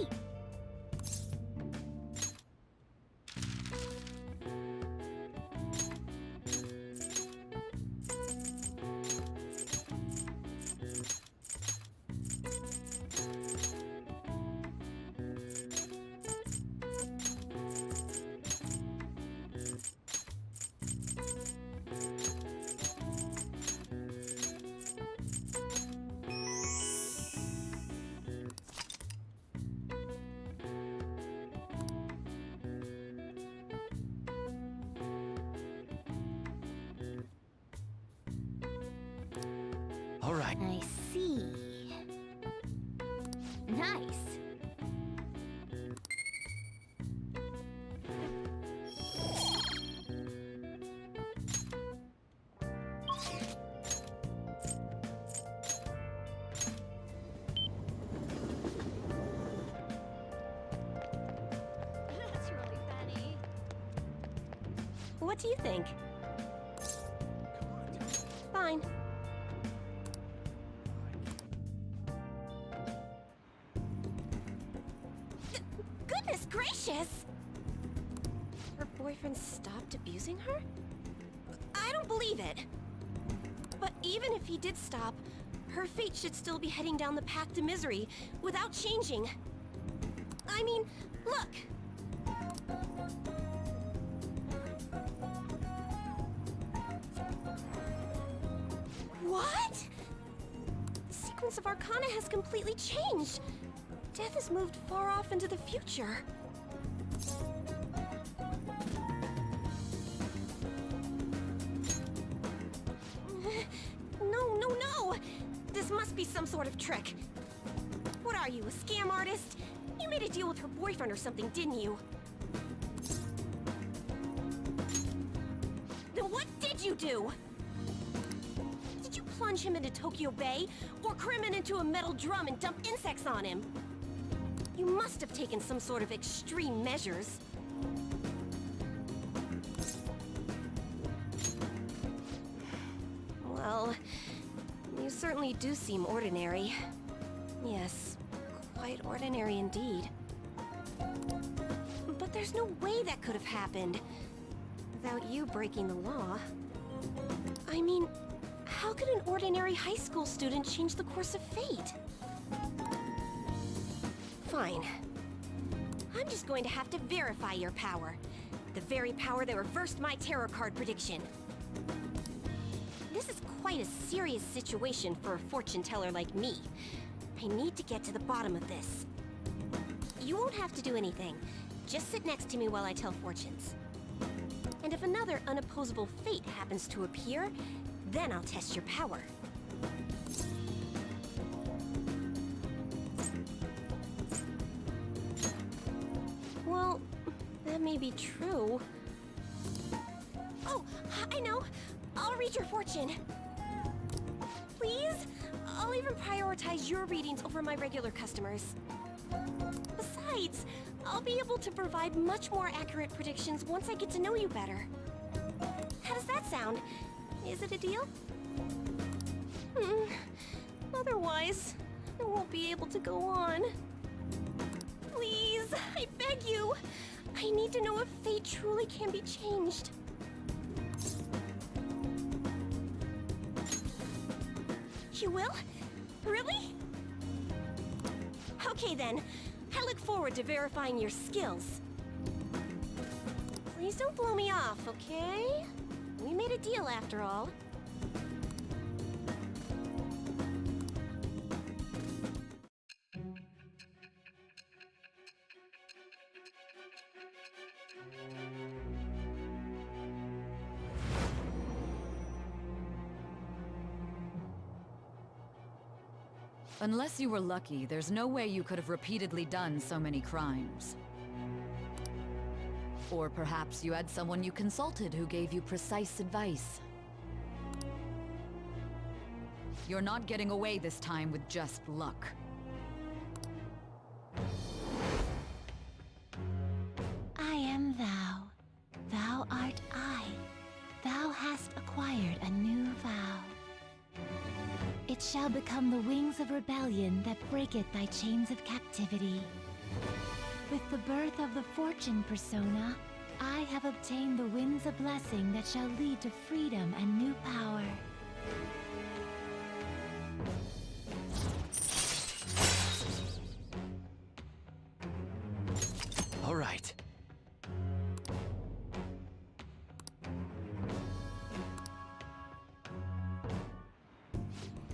right. All right. I see. Nice. That's really funny. What do you think? Fine. Goodness gracious! Her boyfriend stopped abusing her? I don't believe it. But even if he did stop, her fate should still be heading down the path to misery without changing. I mean, look! What? The sequence of Arcana has completely changed. Death has moved far off into the future. No! This must be some sort of trick. What are you, a scam artist? You made a deal with her boyfriend or something, didn't you? Then what did you do? Did you plunge him into Tokyo Bay, or cram him into a metal drum and dump insects on him? You must have taken some sort of extreme measures. Well, you certainly do seem ordinary. Yes, quite ordinary indeed. But there's no way that could have happened without you breaking the law. I mean, how could an ordinary high school student change the course of fate? Fine. I'm just going to have to verify your power. The very power that reversed my tarot card prediction. This is quite a serious situation for a fortune teller like me. I need to get to the bottom of this. You won't have to do anything. Just sit next to me while I tell fortunes. And if another unopposable fate happens to appear, then I'll test your power. Well, that may be true. Oh, I know! I'll read your fortune. Please? I'll even prioritize your readings over my regular customers. Besides, I'll be able to provide much more accurate predictions once I get to know you better. How does that sound? Is it a deal? Otherwise, I won't be able to go on. Please, I beg you. I need to know if fate truly can be changed. You will? Really? Okay then. I look forward to verifying your skills. Please don't blow me off, okay? We made a deal after all. Unless you were lucky, there's no way you could have repeatedly done so many crimes. Or perhaps you had someone you consulted who gave you precise advice. You're not getting away this time with just luck. I am thou. Thou art I. Thou hast acquired a new vow. It shall become the wings of rebellion that breaketh thy chains of captivity. With the birth of the Fortune persona, I have obtained the winds of blessing that shall lead to freedom and new power. All right.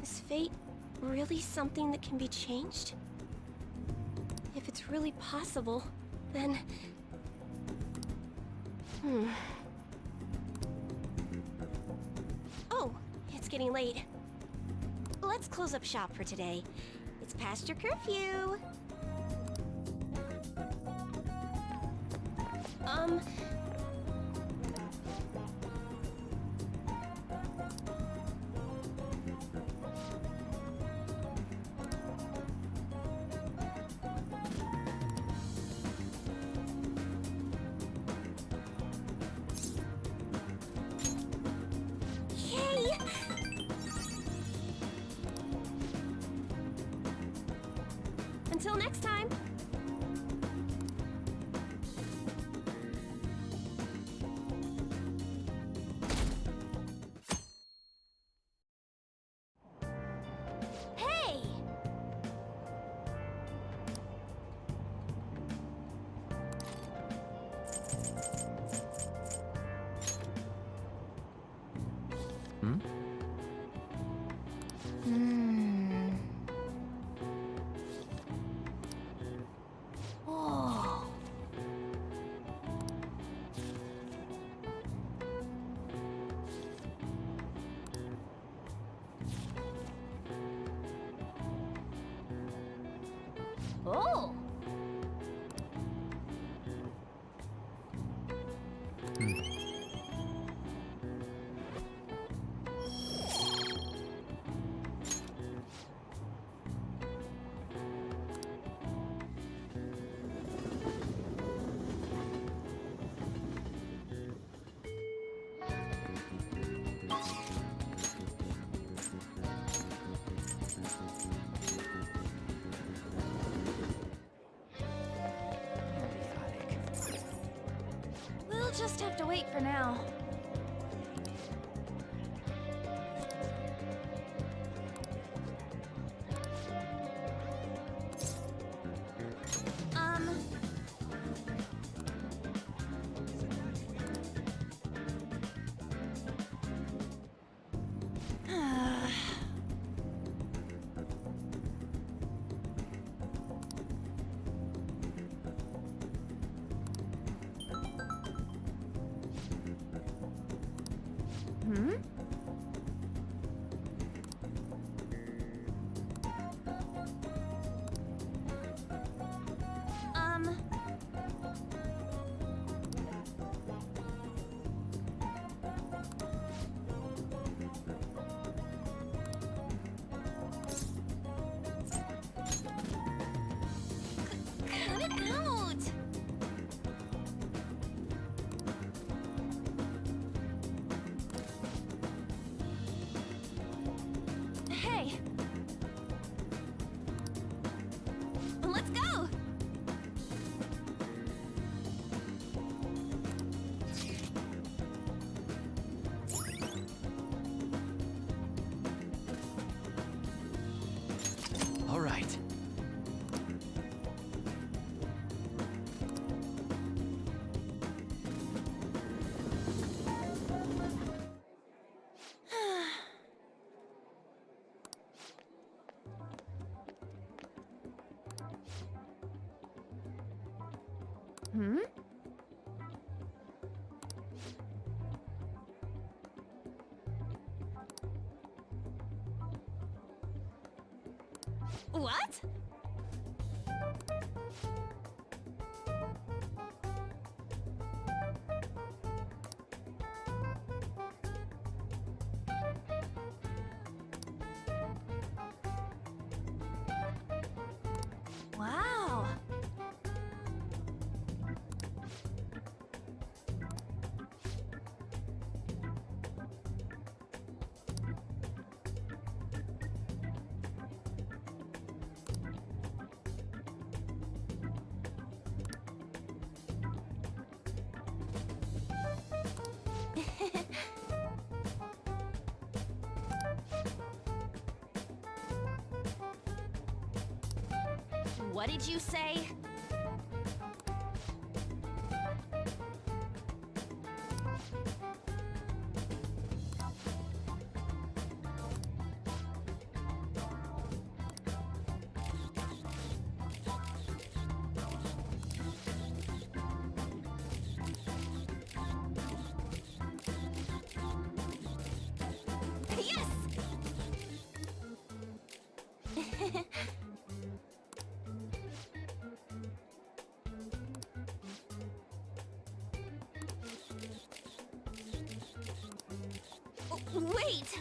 Is fate really something that can be changed? If it's really possible, then... Oh, it's getting late. Let's close up shop for today. It's past your curfew. Yay! Until next time. Hey! Hmm? Oh. Oh. We'll just have to wait for now. Cut it out! Hey! Let's go! All right. What? Wow! What did you say? Yes! Wait!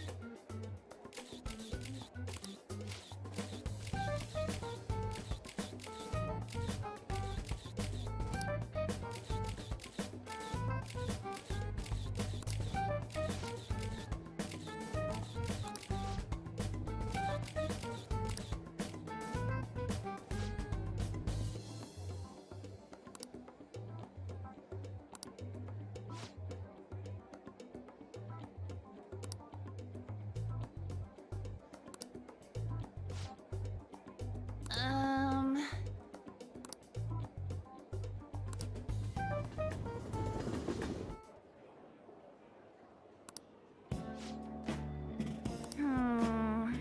Um... Hmm...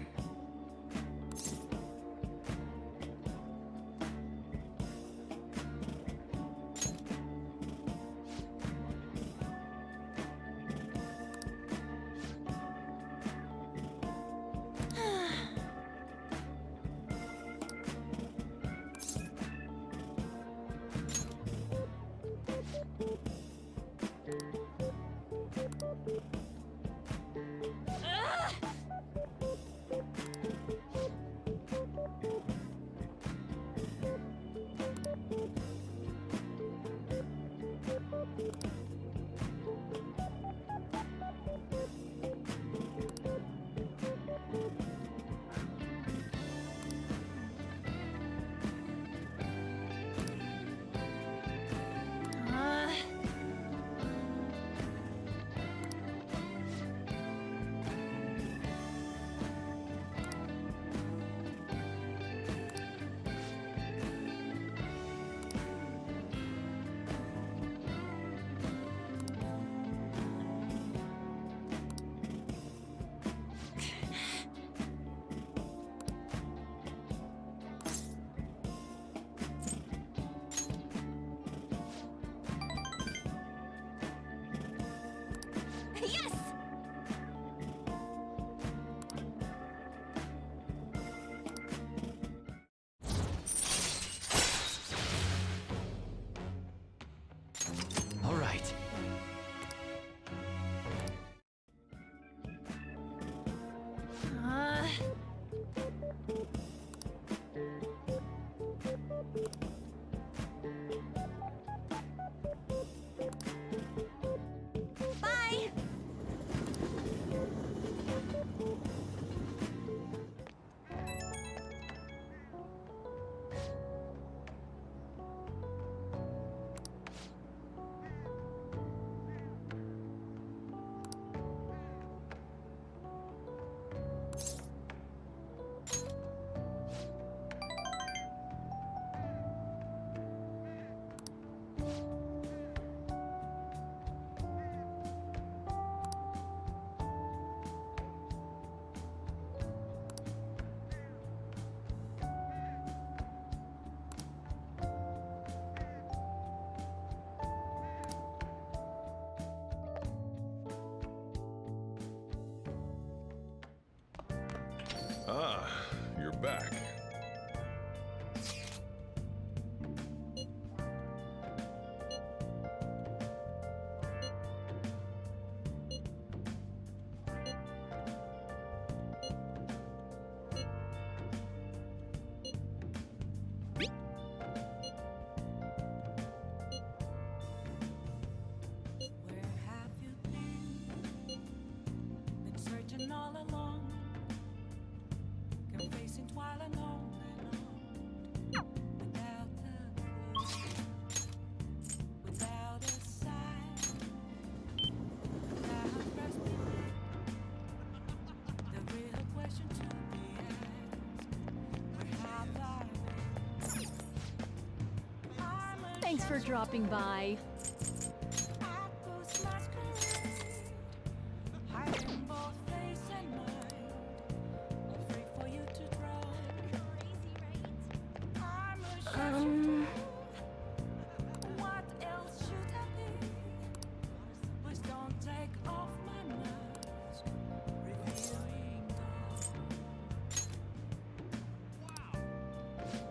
Thanks for dropping by.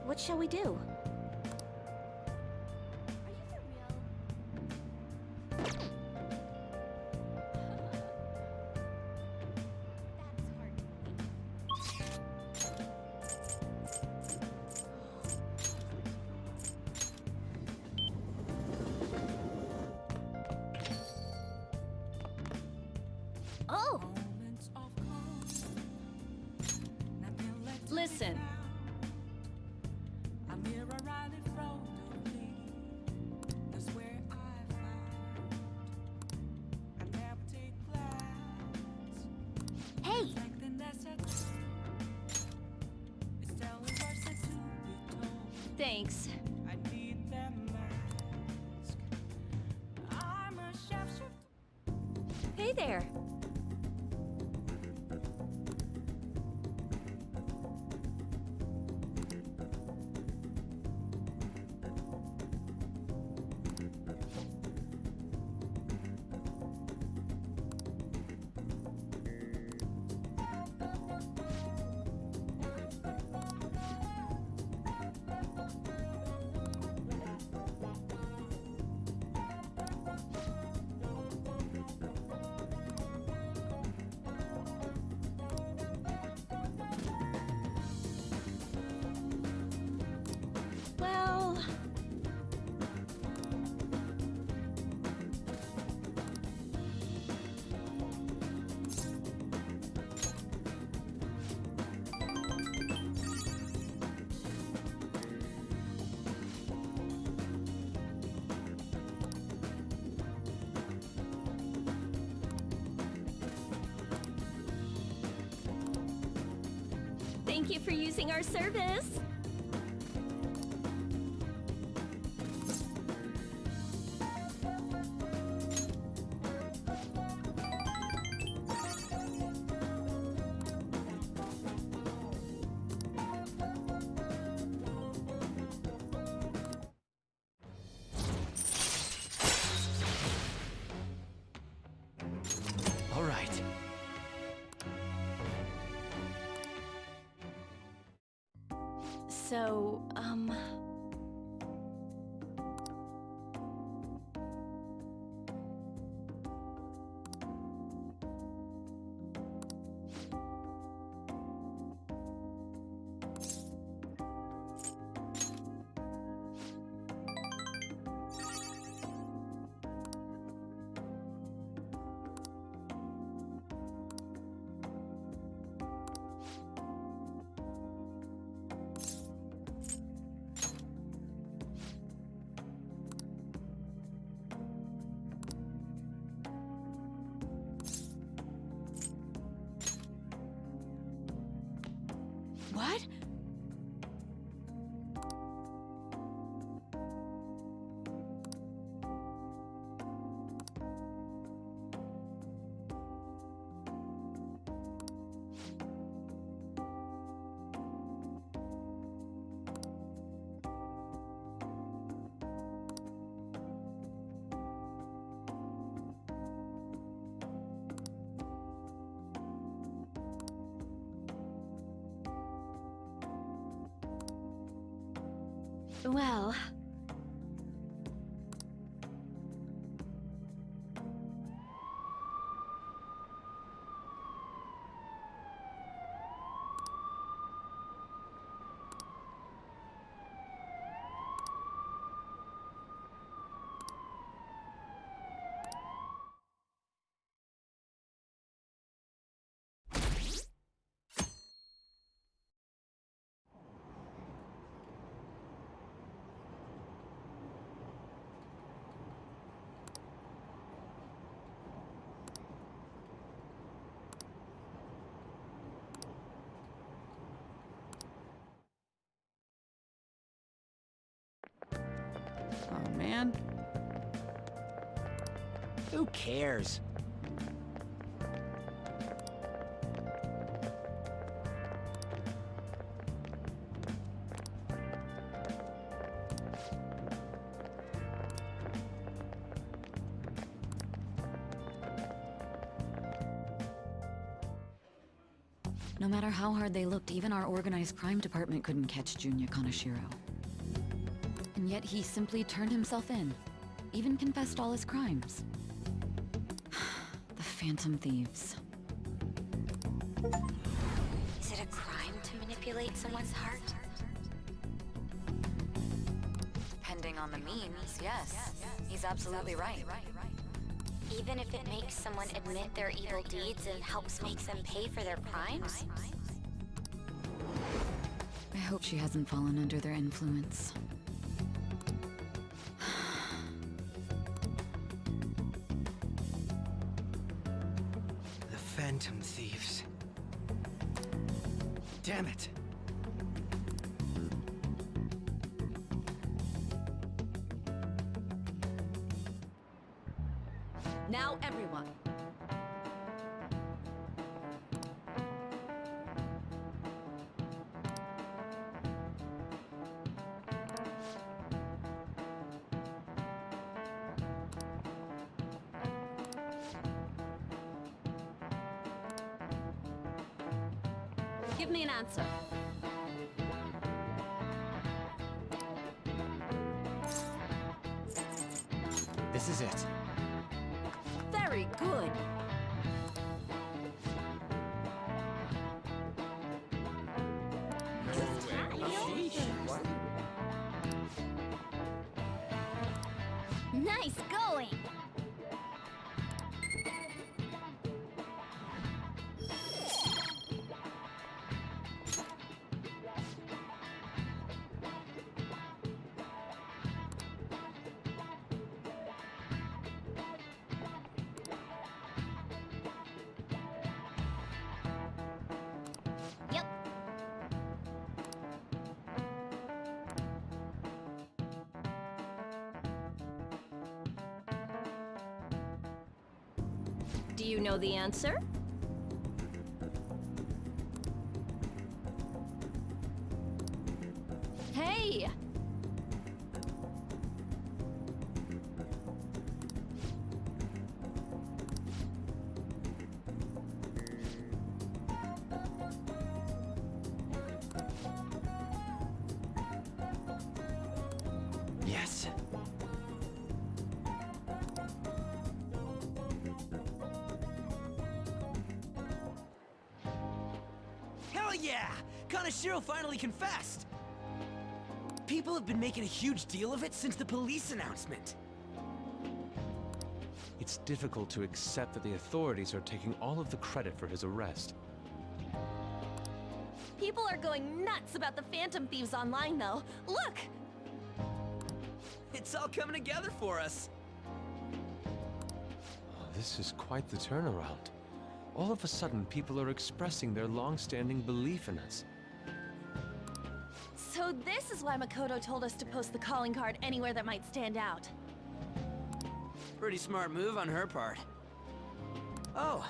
What shall we do? Oh! Listen. Hey! Thanks. Hey there! Well... Thank you for using our service! All right. So, what? Well, on, man. Who cares? No matter how hard they looked, even our organized crime department couldn't catch Junya Kaneshiro. And yet he simply turned himself in. Even confessed all his crimes. The Phantom Thieves. Is it a crime to manipulate someone's heart? Depending on the means, yes. He's absolutely right. Even if it makes someone admit their evil deeds and helps make them pay for their crimes? I hope she hasn't fallen under their influence. The Phantom Thieves. Damn it. Now everyone. Give me an answer. This is it. Very good. Nice going! Yep. Do you know the answer? Hey! Yes. Hell yeah! Kaneshiro finally confessed! People have been making a huge deal of it since the police announcement. It's difficult to accept that the authorities are taking all of the credit for his arrest. People are going nuts about the Phantom Thieves online, though. Look! It's all coming together for us. Oh, this is quite the turnaround. All of a sudden, people are expressing their long-standing belief in us. So this is why Makoto told us to post the calling card anywhere that might stand out. Pretty smart move on her part. Oh,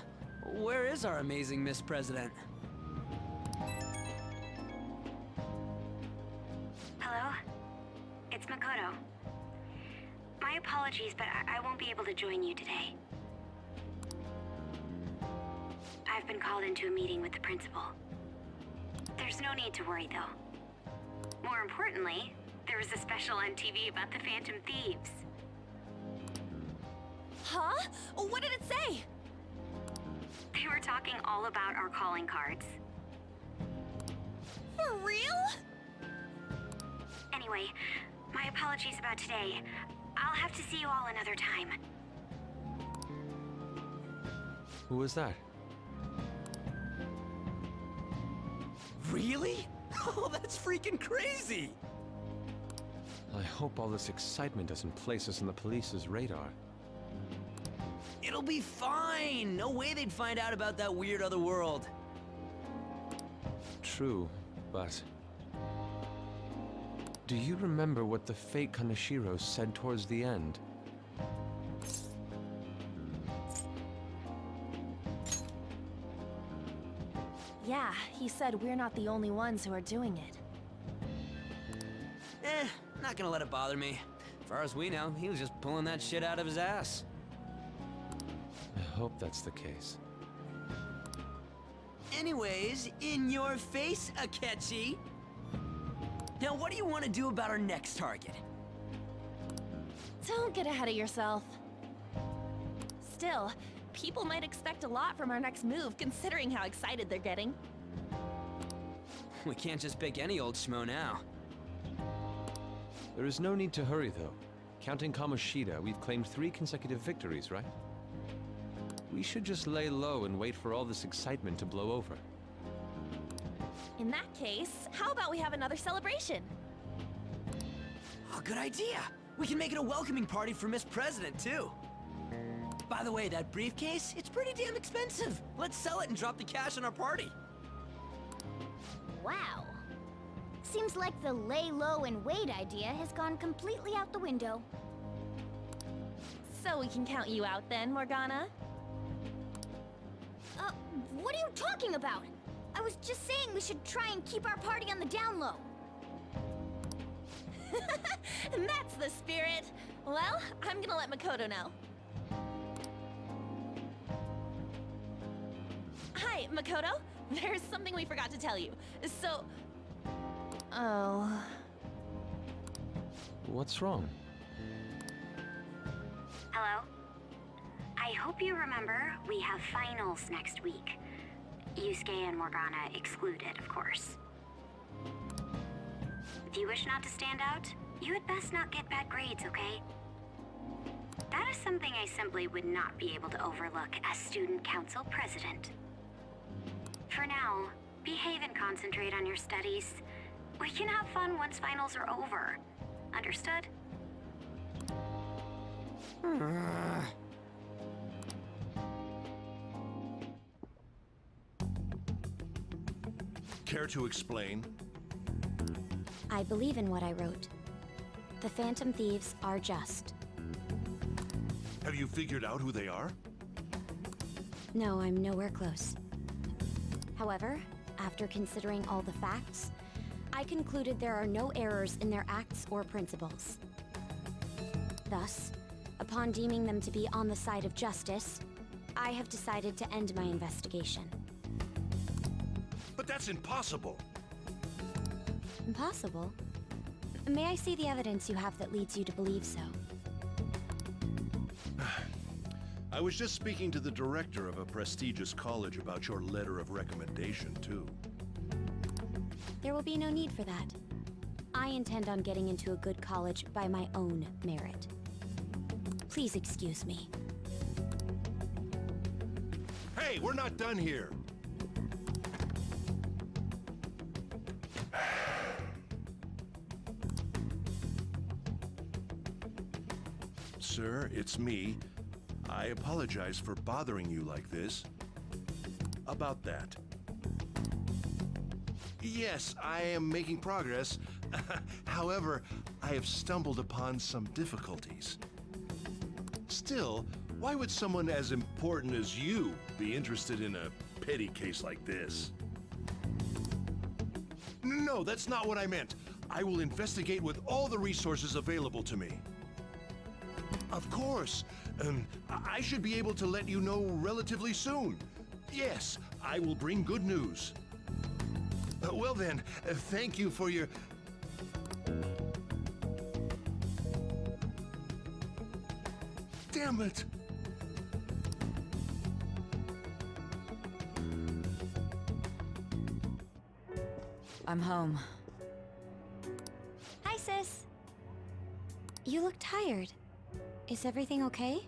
where is our amazing Miss President? Hello? It's Makoto. My apologies, but I won't be able to join you today. I've been called into a meeting with the principal. There's no need to worry, though. More importantly, there was a special on TV about the Phantom Thieves. Huh? What did it say? They were talking all about our calling cards. For real? Anyway, my apologies about today. I'll have to see you all another time. Who was that? Really? Oh, that's freaking crazy! I hope all this excitement doesn't place us on the police's radar. It'll be fine! No way they'd find out about that weird other world. True, but... Do you remember what the fake Kaneshiro said towards the end? Yeah, he said we're not the only ones who are doing it. Not gonna let it bother me. As far as we know, he was just pulling that shit out of his ass. I hope that's the case. Anyways, in your face, Akechi! Now what do you want to do about our next target? Don't get ahead of yourself. Still, people might expect a lot from our next move, considering how excited they're getting. We can't just pick any old schmo now. There is no need to hurry, though. Counting Kamoshida, we've claimed 3 consecutive victories, right? We should just lay low and wait for all this excitement to blow over. In that case, how about we have another celebration? Oh, good idea! We can make it a welcoming party for Miss President, too. By the way, that briefcase, it's pretty damn expensive. Let's sell it and drop the cash on our party. Wow. Seems like the lay low and wait idea has gone completely out the window. So we can count you out then, Morgana? What are you talking about? I was just saying we should try and keep our party on the down low. That's the spirit! Well, I'm gonna let Makoto know. Hi, Makoto. There's something we forgot to tell you. So... Oh... What's wrong? Hello? I hope you remember we have finals next week. Yusuke and Morgana excluded, of course. If you wish not to stand out, you had best not get bad grades, okay? That is something I simply would not be able to overlook as student council president. For now, behave and concentrate on your studies. We can have fun once finals are over. Understood? Care to explain? I believe in what I wrote. The Phantom Thieves are just. Have you figured out who they are? No, I'm nowhere close. However, after considering all the facts, I concluded there are no errors in their acts or principles. Thus, upon deeming them to be on the side of justice, I have decided to end my investigation. But that's impossible! Impossible? May I see the evidence you have that leads you to believe so? I was just speaking to the director of a prestigious college about your letter of recommendation, too. There will be no need for that. I intend on getting into a good college by my own merit. Please excuse me. Hey, we're not done here! Sir, it's me. I apologize for bothering you like this. About that. Yes, I am making progress. However, I have stumbled upon some difficulties. Still, why would someone as important as you be interested in a petty case like this? No, that's not what I meant. I will investigate with all the resources available to me. Of course. I should be able to let you know relatively soon. Yes, I will bring good news. Well then, thank you for your... Damn it! I'm home. Hi, sis. You look tired. Is everything okay?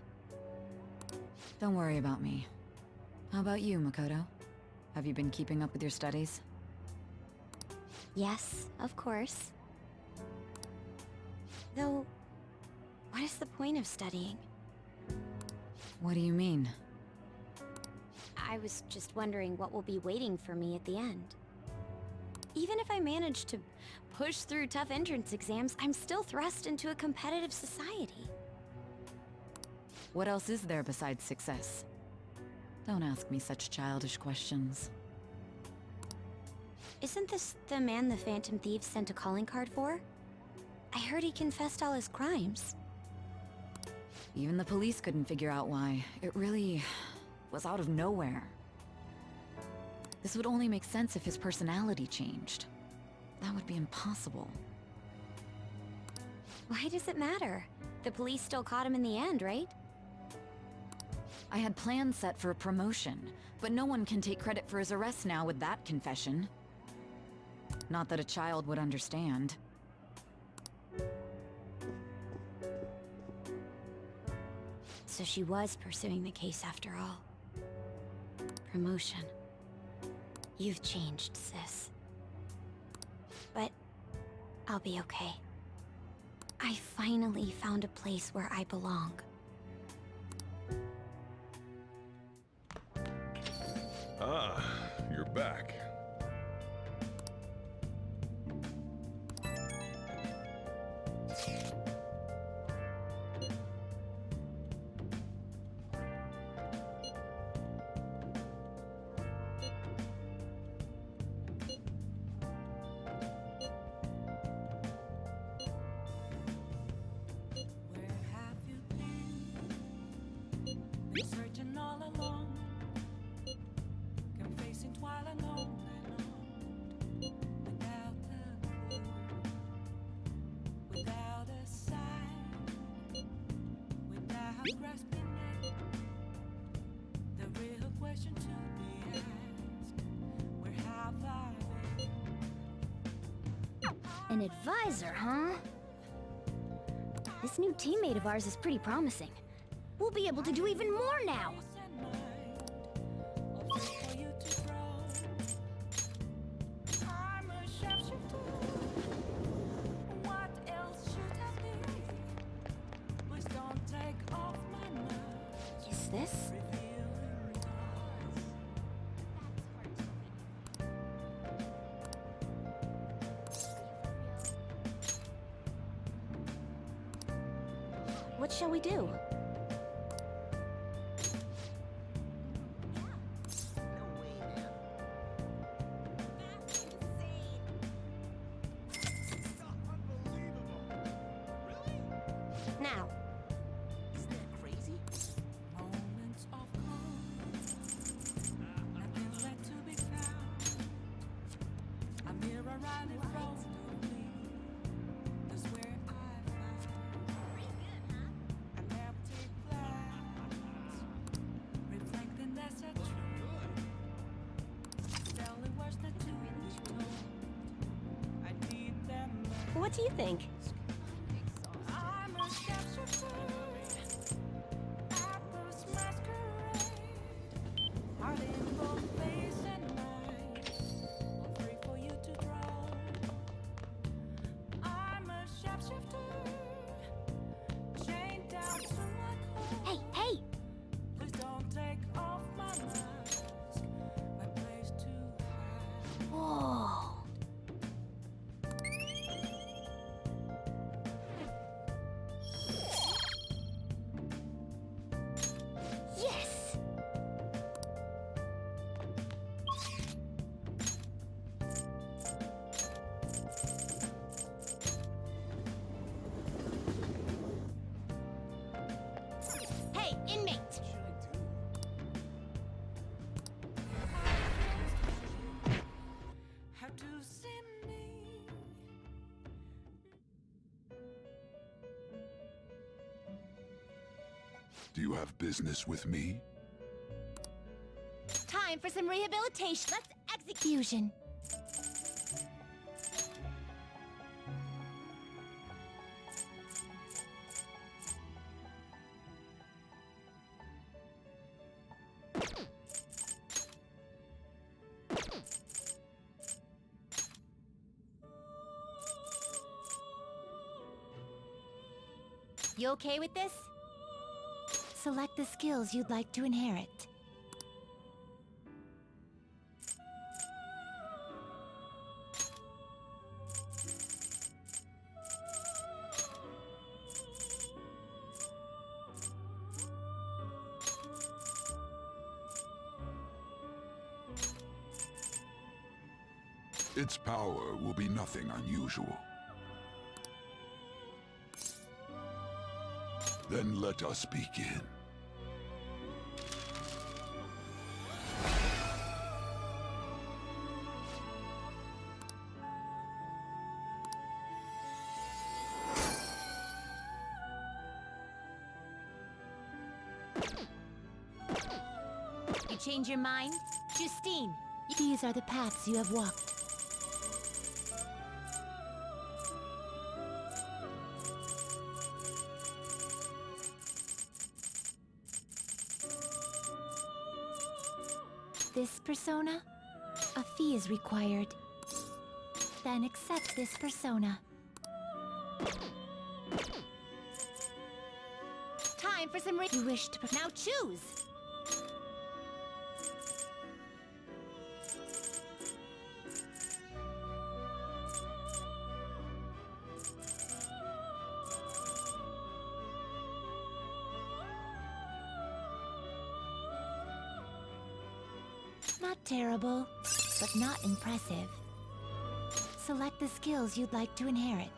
Don't worry about me. How about you, Makoto? Have you been keeping up with your studies? Yes, of course. Though, what is the point of studying? What do you mean? I was just wondering what will be waiting for me at the end. Even if I manage to push through tough entrance exams, I'm still thrust into a competitive society. What else is there besides success? Don't ask me such childish questions. Isn't this the man the Phantom Thieves sent a calling card for? I heard he confessed all his crimes. Even the police couldn't figure out why. It really was out of nowhere. This would only make sense if his personality changed. That would be impossible. Why does it matter? The police still caught him in the end, right? I had plans set for a promotion, but no one can take credit for his arrest now with that confession. Not that a child would understand. So she was pursuing the case after all. Promotion. You've changed, sis. But I'll be okay. I finally found a place where I belong. Ah, you're back. Searching all along, confessing while alone and on, without a clue, without a sign, without grasping it. The real question to be asked: where have I been? An advisor, huh? This new teammate of ours is pretty promising. We'll be able to do even more now! Is this? What shall we do? Now. Isn't that crazy? Moments of calm, nothing left to be found. A mirror right in front of me, that's where I found an empty glass, reflecting that's a truth. Telling words that to be told. I need them. What do you think? Hey, hey! Please don't take off my mask. My place to hide. Whoa! Yes! Hey, inmate! How to see me? Do you have business with me? Time for some rehabilitation. Let's execution. You okay with this? Select the skills you'd like to inherit. Its power will be nothing unusual. Then let us begin. You change your mind? Justine! These are the paths you have walked. This persona? A fee is required. Then accept this persona. Time for some You wish to... Now choose! Not terrible, but not impressive. Select the skills you'd like to inherit.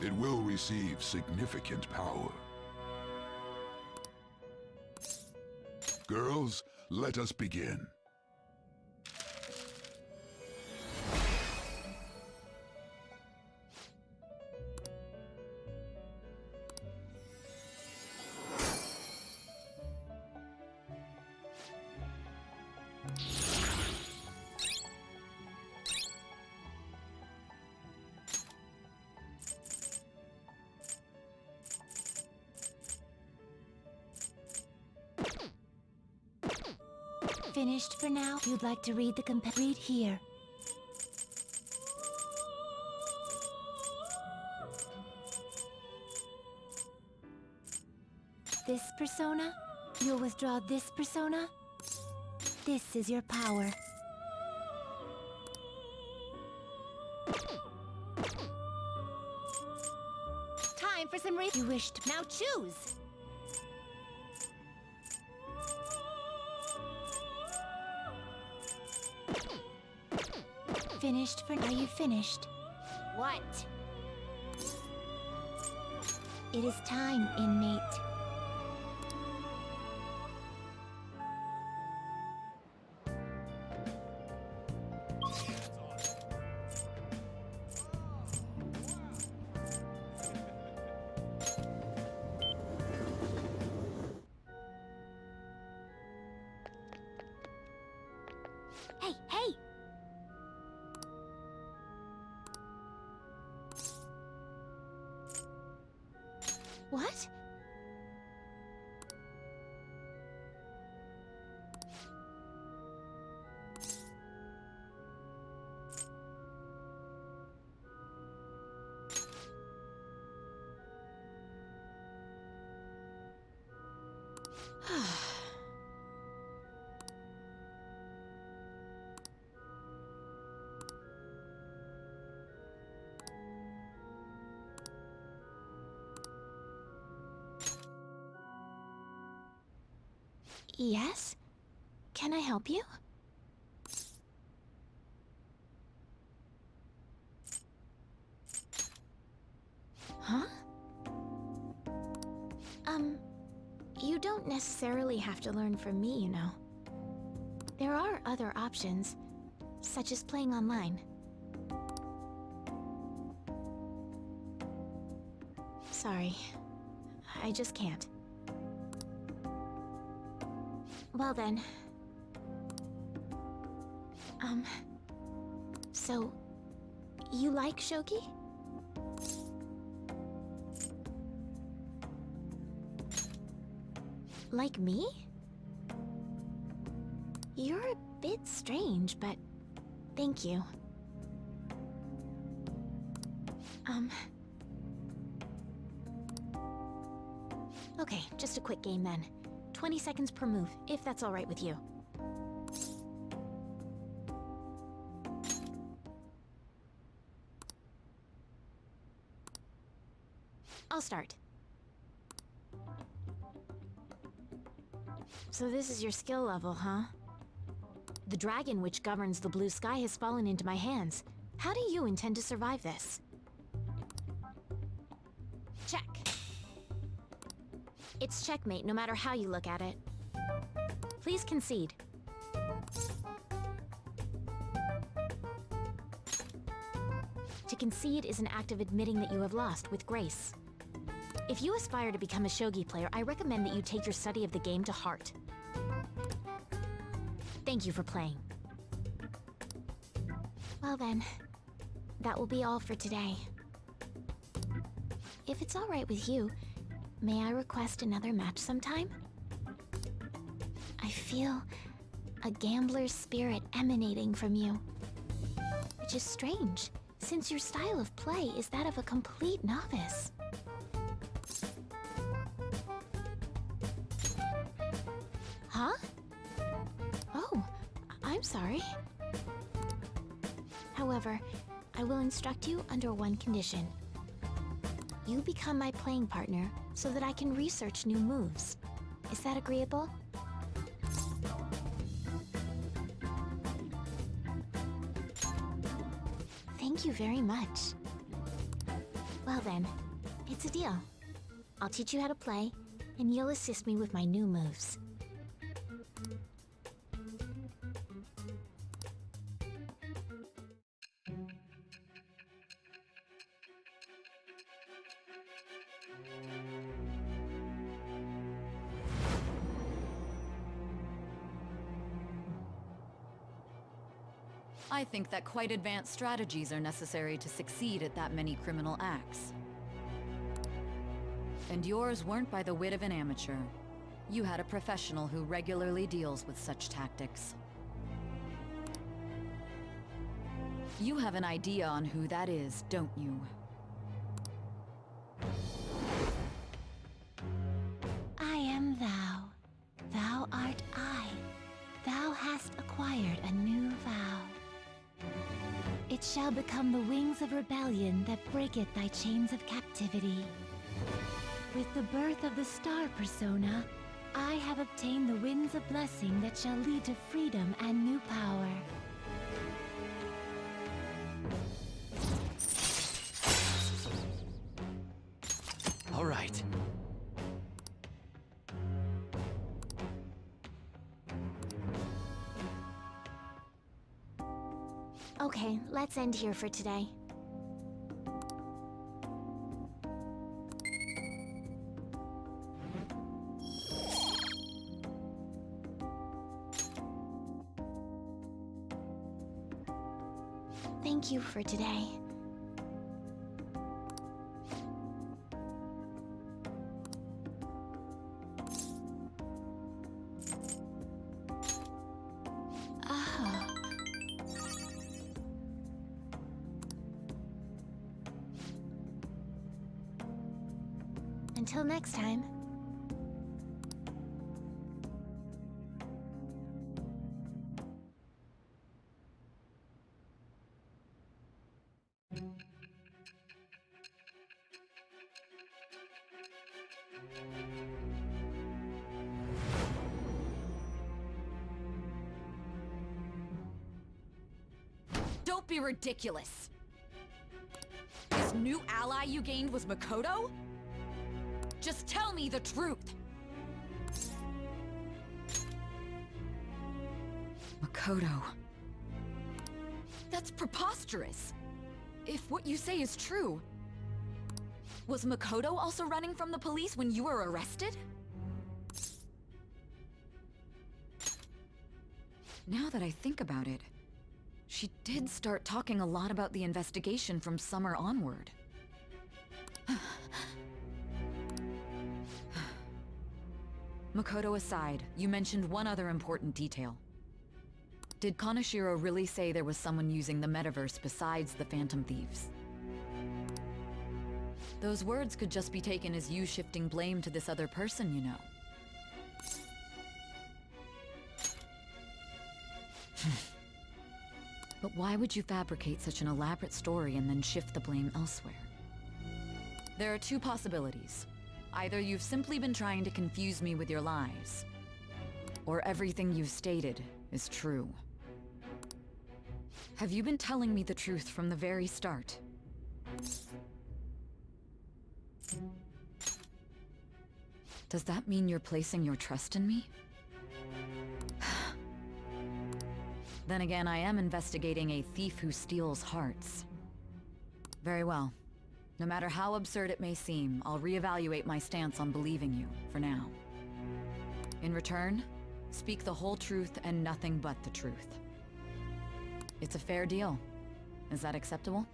It will receive significant power. Girls, let us begin. Finished for now? You'd like to read the read here. This persona? You'll withdraw this persona? This is your power. Time for some You wish to... Now choose! Finished for... Are you finished? What? It is time, inmate. Hey, hey! What? Yes? Can I help you? Huh? You don't necessarily have to learn from me, you know. There are other options, such as playing online. Sorry, I just can't. Well then. So, you like Shogi? Like me? You're a bit strange, but thank you. Okay, just a quick game then. 20 seconds per move, if that's all right with you. I'll start. So this is your skill level, huh? The dragon which governs the blue sky has fallen into my hands. How do you intend to survive this? Check. It's checkmate no matter how you look at it. Please concede. To concede is an act of admitting that you have lost with grace. If you aspire to become a Shogi player, I recommend that you take your study of the game to heart. Thank you for playing. Well then, that will be all for today. If it's all right with you, may I request another match sometime? I feel a gambler's spirit emanating from you. Which is strange, since your style of play is that of a complete novice. Huh? Oh, I'm sorry. However, I will instruct you under one condition. You become my playing partner so that I can research new moves. Is that agreeable? Thank you very much. Well then, it's a deal. I'll teach you how to play, and you'll assist me with my new moves. I think that quite advanced strategies are necessary to succeed at that many criminal acts. And yours weren't by the wit of an amateur. You had a professional who regularly deals with such tactics. You have an idea on who that is, don't you? I am thou. Thou art I. Thou hast acquired a new vow. It shall become the wings of rebellion that breaketh thy chains of captivity. With the birth of the star persona, I have obtained the winds of blessing that shall lead to freedom and new power. All right. Okay, let's end here for today. Thank you for today. Until next time. Don't be ridiculous! This new ally you gained was Makoto? Just tell me the truth! Makoto... That's preposterous! If what you say is true... Was Makoto also running from the police when you were arrested? Now that I think about it, she did start talking a lot about the investigation from summer onward. Makoto aside, you mentioned one other important detail. Did Kanashiro really say there was someone using the metaverse besides the Phantom Thieves? Those words could just be taken as you shifting blame to this other person, you know. But why would you fabricate such an elaborate story and then shift the blame elsewhere? There are two possibilities. Either you've simply been trying to confuse me with your lies, or everything you've stated is true. Have you been telling me the truth from the very start? Does that mean you're placing your trust in me? Then again, I am investigating a thief who steals hearts. Very well. No matter how absurd it may seem, I'll reevaluate my stance on believing you, for now. In return, speak the whole truth and nothing but the truth. It's a fair deal. Is that acceptable?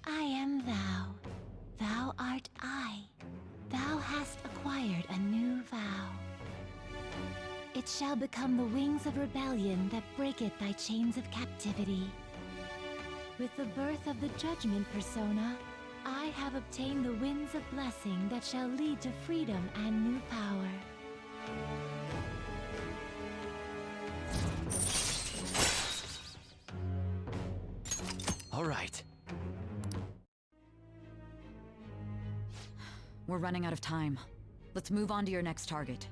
I am thou. Thou art I. Thou hast acquired a new vow. It shall become the wings of rebellion that breaketh thy chains of captivity. With the birth of the judgment persona, I have obtained the winds of blessing that shall lead to freedom and new power. All right. We're running out of time. Let's move on to your next target.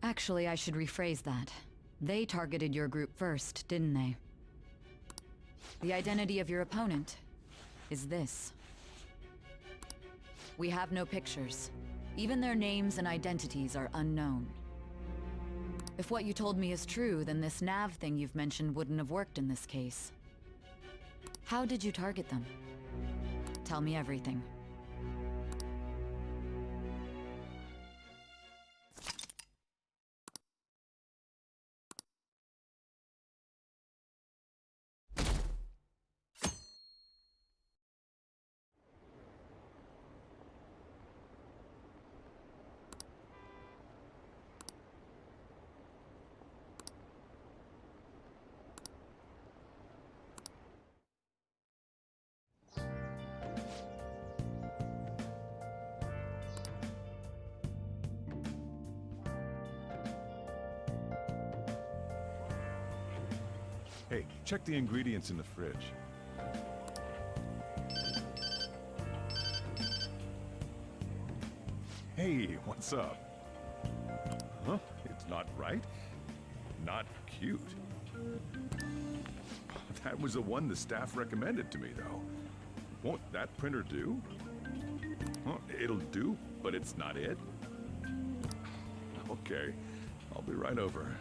Actually, I should rephrase that. They targeted your group first, didn't they? The identity of your opponent is this. We have no pictures. Even their names and identities are unknown. If what you told me is true, then this nav thing you've mentioned wouldn't have worked in this case. How did you target them? Tell me everything. Hey, check the ingredients in the fridge. Hey, what's up? Huh? It's not right? Not cute. That was the one the staff recommended to me, though. Won't that printer do? Huh, it'll do, but it's not it. Okay, I'll be right over.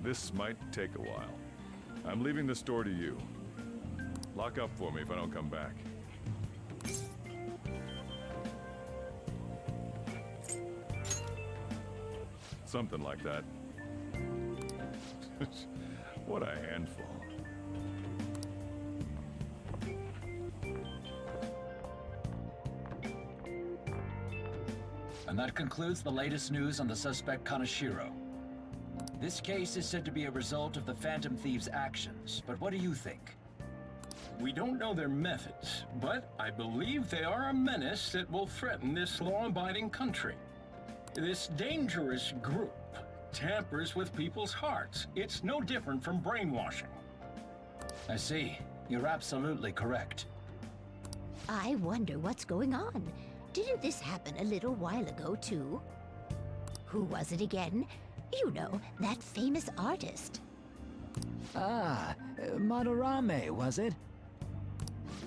This might take a while. I'm leaving the store to you. Lock up for me if I don't come back. Something like that. What a handful. And that concludes the latest news on the suspect Kanashiro. This case is said to be a result of the Phantom Thieves' actions, but what do you think? We don't know their methods, but I believe they are a menace that will threaten this law-abiding country. This dangerous group tampers with people's hearts. It's no different from brainwashing. I see. You're absolutely correct. I wonder what's going on. Didn't this happen a little while ago, too? Who was it again? You know, that famous artist. Ah, Madarame, was it?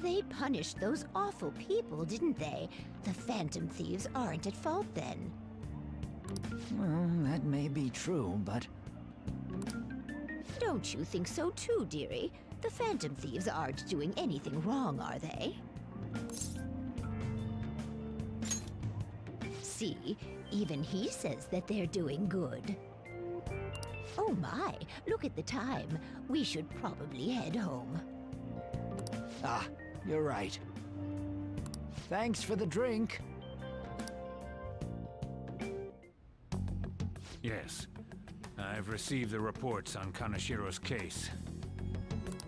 They punished those awful people, didn't they? The Phantom Thieves aren't at fault then. Well, that may be true, but... Don't you think so too, dearie? The Phantom Thieves aren't doing anything wrong, are they? See, even he says that they're doing good. Oh my, look at the time. We should probably head home. Ah, you're right. Thanks for the drink. Yes. I've received the reports on Kanashiro's case.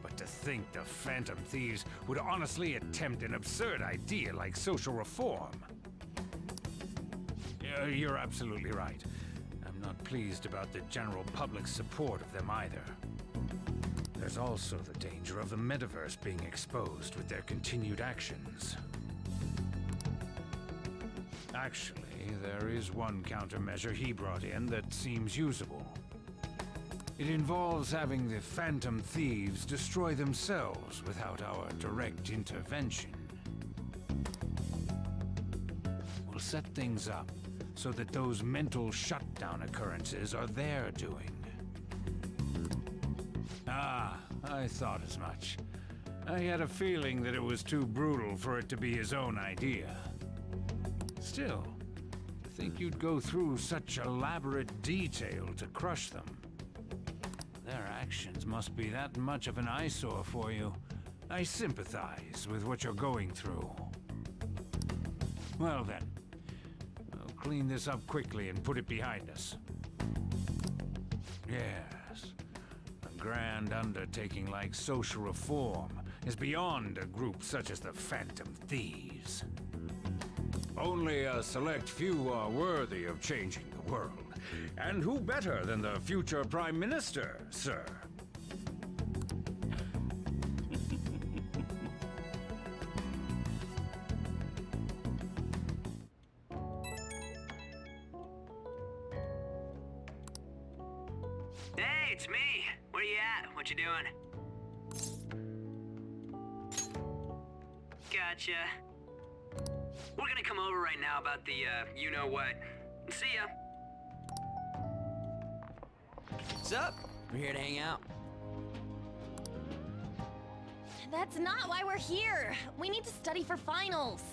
But to think the Phantom Thieves would honestly attempt an absurd idea like social reform. You're absolutely right. I'm not pleased about the general public's support of them either. There's also the danger of the metaverse being exposed with their continued actions. Actually, there is one countermeasure he brought in that seems usable. It involves having the Phantom Thieves destroy themselves without our direct intervention. We'll set things up so that those mental shutdown occurrences are their doing. Ah, I thought as much. I had a feeling that it was too brutal for it to be his own idea. Still, to think you'd go through such elaborate detail to crush them. Their actions must be that much of an eyesore for you. I sympathize with what you're going through. Well then, I'll clean this up quickly and put it behind us. Yes, a grand undertaking like social reform is beyond a group such as the Phantom Thieves. Only a select few are worthy of changing the world. And who better than the future Prime Minister, sir? Hey, it's me. Where you at? What you doing? Gotcha. We're gonna come over right now about the, you-know-what. See ya. What's up? We're here to hang out. That's not why we're here. We need to study for finals.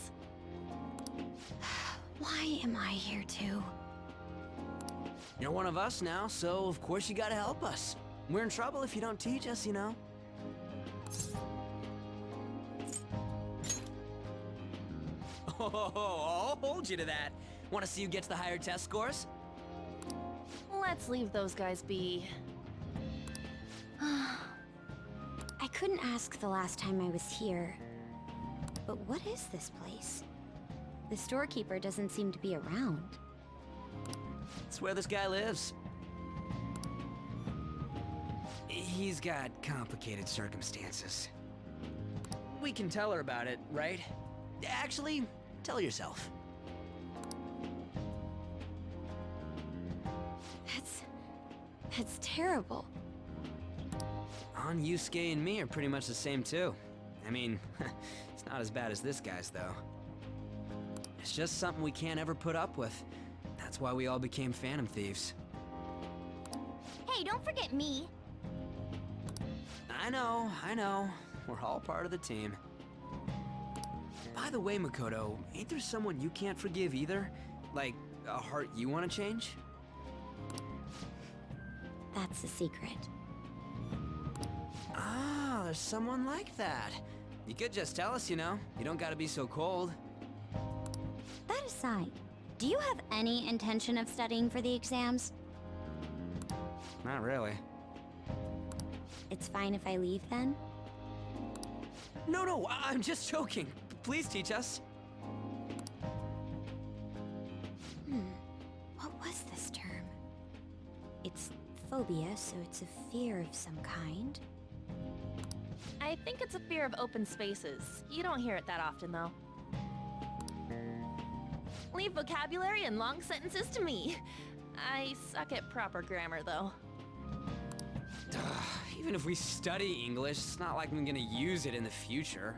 Why am I here too? You're one of us now, so of course you gotta help us. We're in trouble if you don't teach us, you know. Oh, I'll hold you to that. Want to see who gets the higher test scores? Let's leave those guys be. I couldn't ask the last time I was here. But what is this place? The storekeeper doesn't seem to be around. It's where this guy lives. He's got complicated circumstances. We can tell her about it, right? Actually, tell yourself. That's terrible. Yusuke and me are pretty much the same too. I mean, it's not as bad as this guy's though. It's just something we can't ever put up with. That's why we all became Phantom Thieves. Hey, don't forget me. I know. We're all part of the team. By the way, Makoto, ain't there someone you can't forgive either? Like, a heart you want to change? That's a secret. Ah, there's someone like that. You could just tell us, you know. You don't gotta be so cold. That aside, do you have any intention of studying for the exams? Not really. It's fine if I leave then? No, I'm just joking. Please teach us. What was this term? It's phobia, so it's a fear of some kind. I think it's a fear of open spaces. You don't hear it that often, though. Leave vocabulary and long sentences to me. I suck at proper grammar, though. Even if we study English, it's not like I'm gonna use it in the future.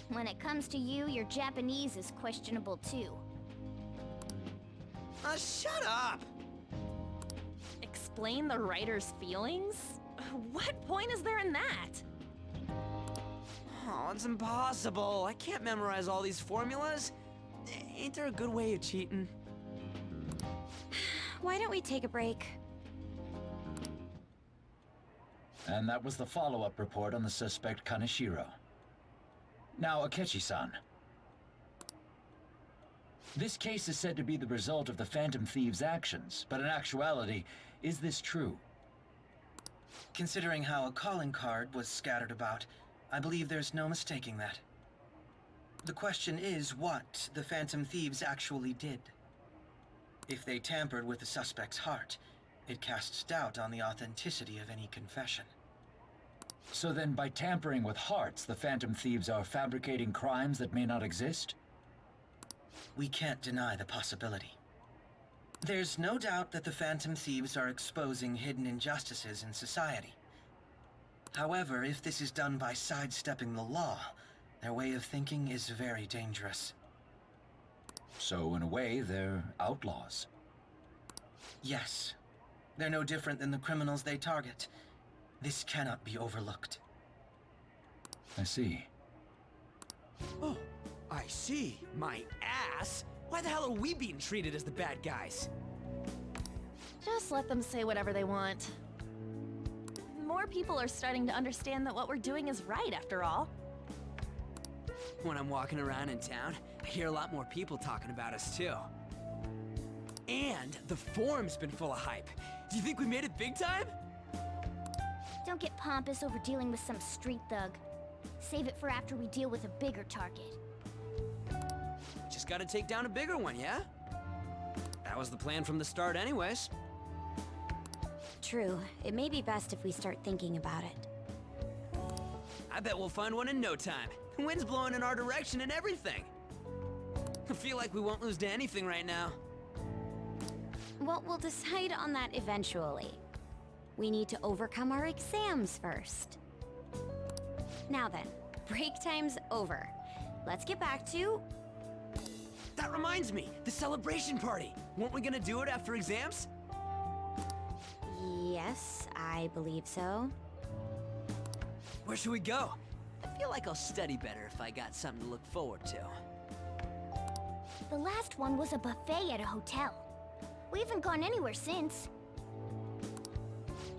When it comes to you, your Japanese is questionable too. Shut up! Explain the writer's feelings? What point is there in that? Oh, it's impossible. I can't memorize all these formulas. Ain't there a good way of cheating? Why don't we take a break? And that was the follow-up report on the suspect Kanashiro. Now, Akechi-san. This case is said to be the result of the Phantom Thieves' actions, but in actuality, is this true? Considering how a calling card was scattered about, I believe there's no mistaking that. The question is what the Phantom Thieves actually did. If they tampered with the suspect's heart, it casts doubt on the authenticity of any confession. So then, by tampering with hearts, the Phantom Thieves are fabricating crimes that may not exist? We can't deny the possibility. There's no doubt that the Phantom Thieves are exposing hidden injustices in society. However, if this is done by sidestepping the law, their way of thinking is very dangerous. So, in a way, they're outlaws. Yes. They're no different than the criminals they target. This cannot be overlooked. I see. Oh, I see. My ass? Why the hell are we being treated as the bad guys? Just let them say whatever they want. More people are starting to understand that what we're doing is right, after all. When I'm walking around in town, I hear a lot more people talking about us, too. And the forum's been full of hype. Do you think we made it big time? Don't get pompous over dealing with some street thug. Save it for after we deal with a bigger target. Just gotta take down a bigger one, yeah? That was the plan from the start anyways. True. It may be best if we start thinking about it. I bet we'll find one in no time. The wind's blowing in our direction and everything. I feel like we won't lose to anything right now. Well, we'll decide on that eventually. We need to overcome our exams first. Now then, break time's over. Let's get back to... That reminds me, the celebration party. Weren't we gonna do it after exams? Yes, I believe so. Where should we go? I feel like I'll study better if I got something to look forward to. The last one was a buffet at a hotel. We haven't gone anywhere since.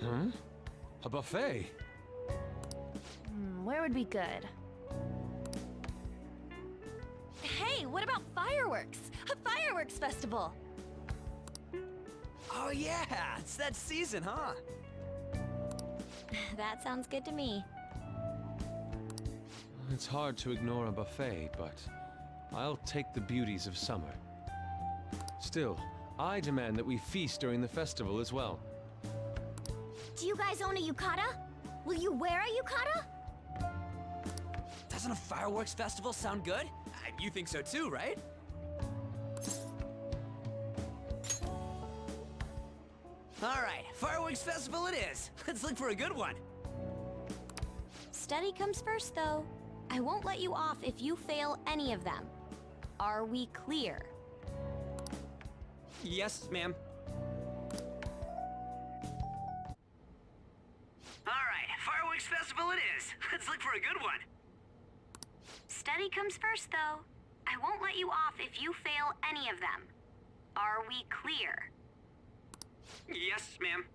Hmm? A buffet? Where would be good? Hey, what about fireworks? A fireworks festival! Oh yeah, it's that season, huh? That sounds good to me. It's hard to ignore a buffet, but I'll take the beauties of summer. Still, I demand that we feast during the festival as well. Do you guys own a yukata? Will you wear a yukata? Doesn't a fireworks festival sound good? You think so too, right? Alright, fireworks festival it is. Let's look for a good one. Study comes first, though. I won't let you off if you fail any of them. Are we clear? Yes, ma'am. Alright, fireworks festival it is. Let's look for a good one. Study comes first, though. I won't let you off if you fail any of them. Are we clear? Yes, ma'am.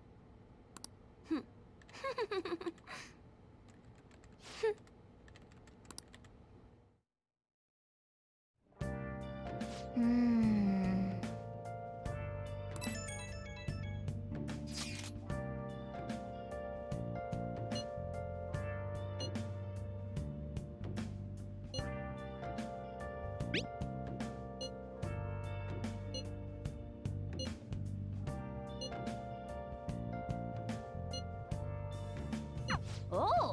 Oh!